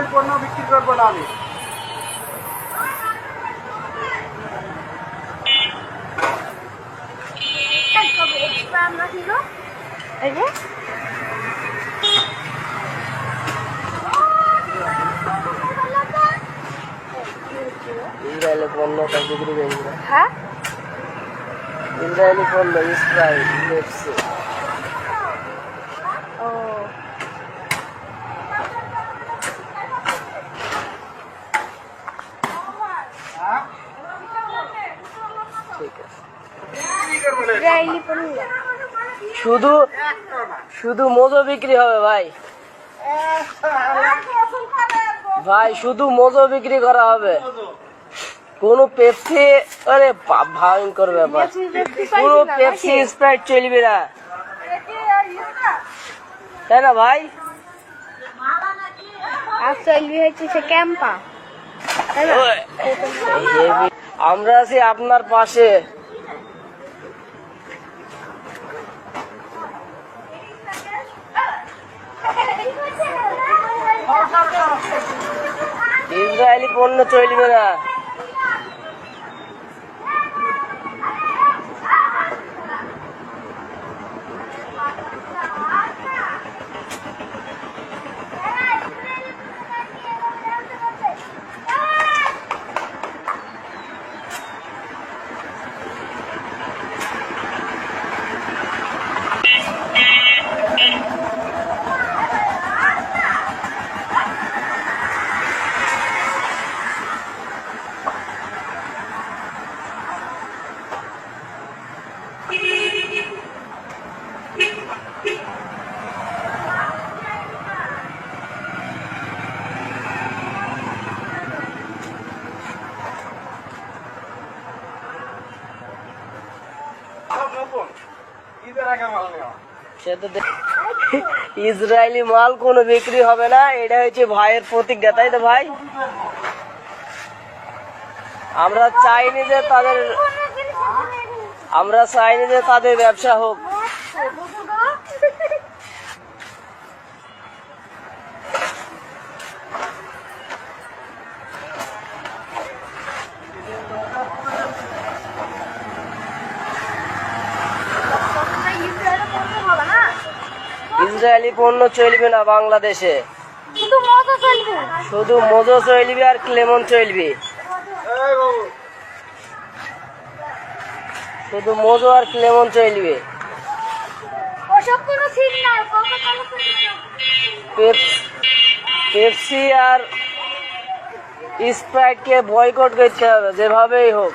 Israel পণ্য বিক্রি করবো না আমি। ইসরায়েলের পণ্য বিক্রি করবো না। হ্যাঁ, ইসরায়েলি পণ্য ইসরায়েল পেপসি। ও ঠিক আছে। শুধু শুধু মজো বিক্রি হবে ভাই, ভাই শুধু মজো বিক্রি করা হবে, কোনো পেপসি, আরে ভয়ঙ্কর ব্যাপার, কোনো পেপসি স্প্রাইট চলবে না, তাই না ভাই? আমরা আছি আপনার পাশে। ইসরায়েলি পণ্য চলবে না। ইসরায়েলি মাল কোনো বিক্রি হবে না, এটা হচ্ছে ভাইয়ের প্রতিজ্ঞা, তাই তো ভাই? আমরা চাইনি যে তাদের ব্যবসা হোক। ইসরায়েলি পণ্য চলবে না বাংলাদেশে, শুধু মজো চলবে আর ক্লেমন চলবে, শুধু মজো আর ক্লেমন চলবে। পেপসি আর স্প্রাইট কে বয়কট করতে হবে যেভাবেই হোক।